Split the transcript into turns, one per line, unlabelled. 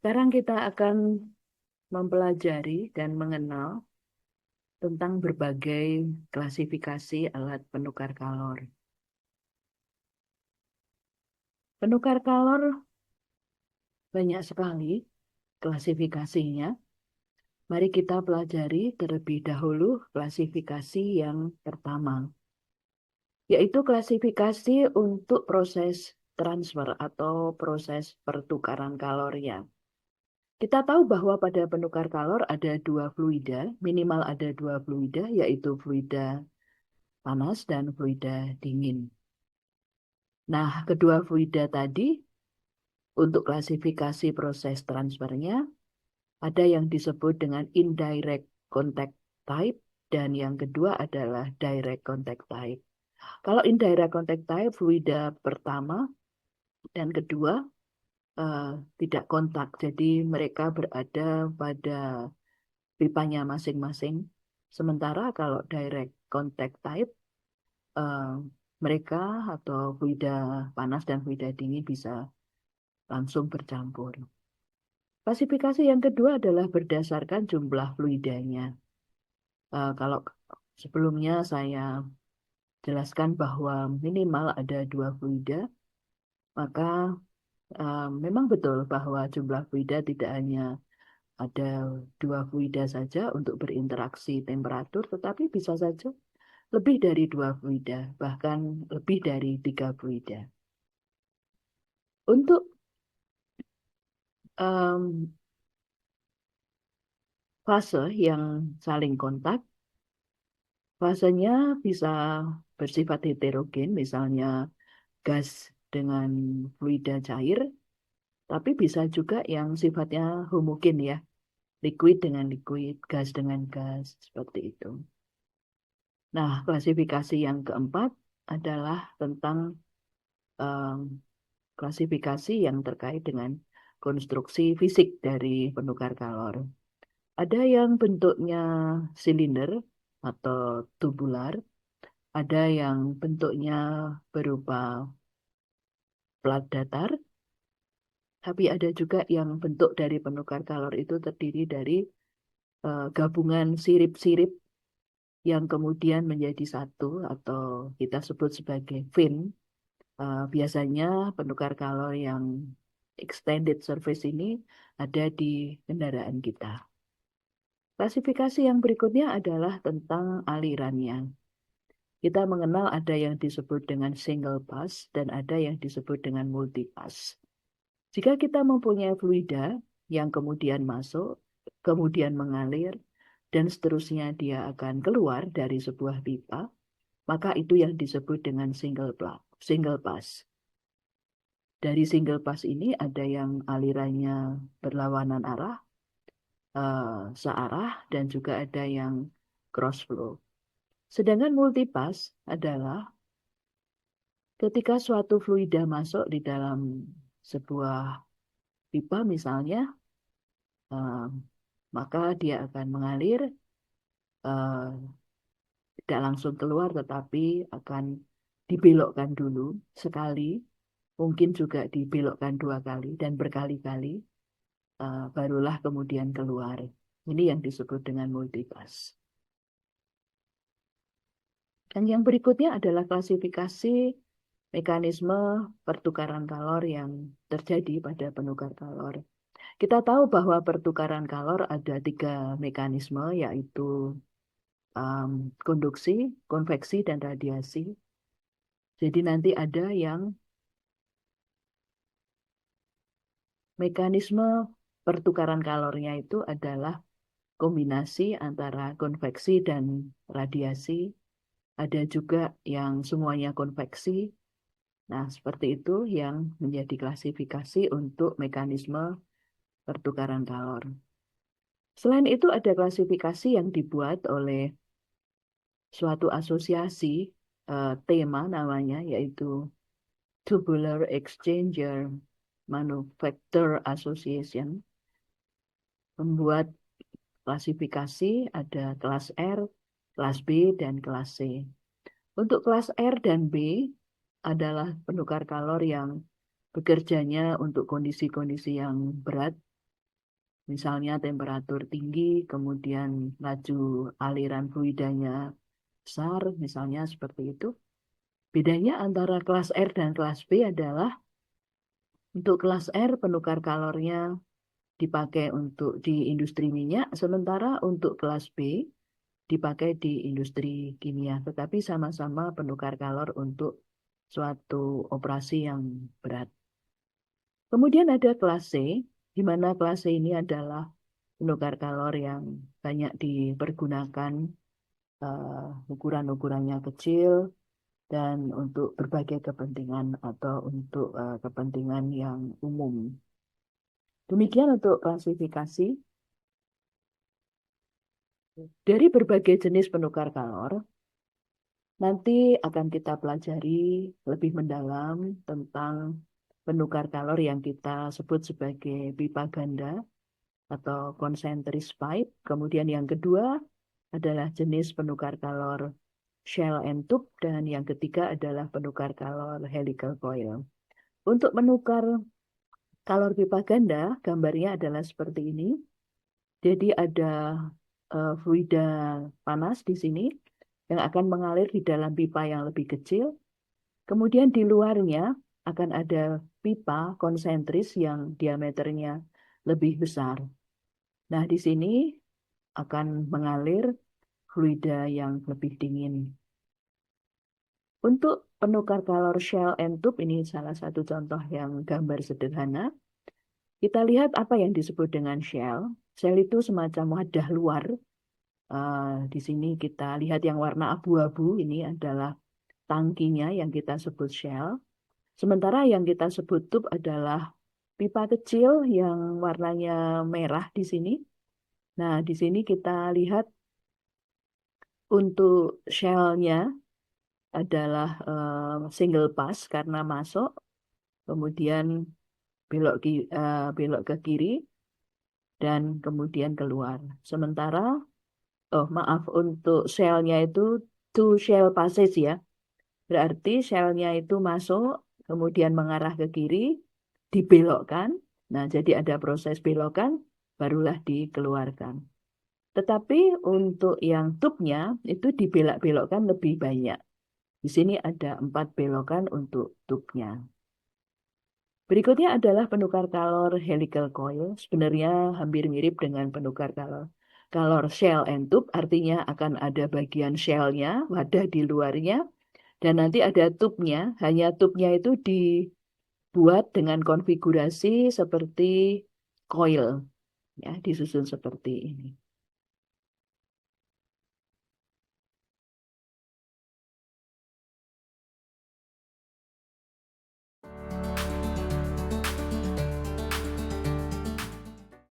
Sekarang kita akan mempelajari dan mengenal tentang berbagai klasifikasi alat penukar kalor. Penukar kalor banyak sekali klasifikasinya. Mari kita pelajari terlebih dahulu klasifikasi yang pertama, yaitu klasifikasi untuk proses transfer atau proses pertukaran kalor ya. Kita tahu bahwa pada penukar kalor ada dua fluida, minimal ada dua fluida, yaitu fluida panas dan fluida dingin. Nah, kedua fluida tadi untuk klasifikasi proses transfernya ada yang disebut dengan indirect contact type dan yang kedua adalah direct contact type. Kalau indirect contact type fluida pertama dan kedua eh, tidak kontak, jadi mereka berada pada pipanya masing-masing. Sementara kalau direct contact type eh, mereka atau fluida panas dan fluida dingin bisa langsung bercampur. Klasifikasi yang kedua adalah berdasarkan jumlah fluidanya. Kalau sebelumnya saya jelaskan bahwa minimal ada dua fluida, maka memang betul bahwa jumlah fluida tidak hanya ada dua fluida saja untuk berinteraksi temperatur, tetapi bisa saja lebih dari dua fluida, bahkan lebih dari tiga fluida. Untuk em, fase yang saling kontak, fasenya bisa bersifat heterogen, misalnya gas dengan fluida cair, tapi bisa juga yang sifatnya homogen ya, liquid dengan liquid, gas dengan gas, seperti itu. Nah, klasifikasi yang keempat adalah tentang em, klasifikasi yang terkait dengan konstruksi fisik dari penukar kalor. Ada yang bentuknya silinder atau tubular, ada yang bentuknya berupa plat datar, tapi ada juga yang bentuk dari penukar kalor itu terdiri dari gabungan sirip-sirip yang kemudian menjadi satu atau kita sebut sebagai fin. Biasanya penukar kalor yang extended surface ini ada di kendaraan kita. Klasifikasi yang berikutnya adalah tentang alirannya. Kita mengenal ada yang disebut dengan single pass dan ada yang disebut dengan multi pass. Jika kita mempunyai fluida yang kemudian masuk, kemudian mengalir, dan seterusnya dia akan keluar dari sebuah pipa, maka itu yang disebut dengan single pass. Dari single pass ini ada yang alirannya berlawanan arah, searah, dan juga ada yang cross flow. Sedangkan multipass adalah ketika suatu fluida masuk di dalam sebuah pipa misalnya, eh, maka dia akan mengalir, eh, tidak langsung keluar tetapi akan dibelokkan dulu sekali, mungkin juga dibelokkan dua kali dan berkali-kali, barulah kemudian keluar. Ini yang disebut dengan multipass. Dan yang berikutnya adalah klasifikasi mekanisme pertukaran kalor yang terjadi pada penukar kalor. Kita tahu bahwa pertukaran kalor ada tiga mekanisme, yaitu konduksi, konveksi, dan radiasi. Jadi nanti ada yang mekanisme pertukaran kalornya itu adalah kombinasi antara konveksi dan radiasi. Ada juga yang semuanya konveksi. Nah, seperti itu yang menjadi klasifikasi untuk mekanisme pertukaran kalor. Selain itu ada klasifikasi yang dibuat oleh suatu asosiasi, tema namanya, yaitu Tubular Exchanger Manufacturer Association, membuat klasifikasi ada kelas R, kelas B, dan kelas C. Untuk kelas R dan B adalah penukar kalor yang bekerjanya untuk kondisi-kondisi yang berat, Misalnya temperatur tinggi, kemudian laju aliran fluidanya besar, misalnya seperti itu. Bedanya antara kelas R dan kelas B adalah untuk kelas R penukar kalornya dipakai untuk di industri minyak, sementara untuk kelas B dipakai di industri kimia, tetapi sama-sama penukar kalor untuk suatu operasi yang berat. Kemudian ada kelas C, di mana kelas C ini adalah penukar kalor yang banyak dipergunakan, ukuran-ukurannya kecil, dan untuk berbagai kepentingan atau untuk kepentingan yang umum. Demikian untuk klasifikasi. Dari berbagai jenis penukar kalor, nanti akan kita pelajari lebih mendalam tentang penukar kalor yang kita sebut sebagai pipa ganda atau concentric pipe. Kemudian yang kedua adalah jenis penukar kalor shell and tube, dan yang ketiga adalah penukar kalor helical coil. Untuk menukar kalor pipa ganda, gambarnya adalah seperti ini. Jadi ada fluida panas di sini yang akan mengalir di dalam pipa yang lebih kecil. Kemudian di luarnya akan ada pipa konsentris yang diameternya lebih besar. Nah, di sini akan mengalir fluida yang lebih dingin. Untuk penukar kalor shell and tube, ini salah satu contoh yang gambar sederhana. Kita lihat apa yang disebut dengan shell. Shell itu semacam wadah luar. Di sini kita lihat yang warna abu-abu, ini adalah tangkinya yang kita sebut shell. Sementara yang kita sebut tube adalah pipa kecil yang warnanya merah di sini. Nah, di sini kita lihat untuk shell-nya adalah single pass karena masuk, kemudian belok ke kiri, dan kemudian keluar. Sementara, oh maaf, untuk shell-nya itu two shell passes ya. Berarti shell-nya itu masuk, kemudian mengarah ke kiri, dibelokkan. Nah, jadi ada proses belokan, barulah dikeluarkan. Tetapi untuk yang tube-nya itu dibelok-belokkan lebih banyak. Di sini ada 4 belokan untuk tube-nya. Berikutnya adalah penukar kalor helical coil. Sebenarnya hampir mirip dengan penukar kalor shell and tube, artinya akan ada bagian shell-nya, wadah di luarnya, dan nanti ada tube-nya. Hanya tube-nya itu dibuat dengan konfigurasi seperti coil, ya, disusun seperti ini.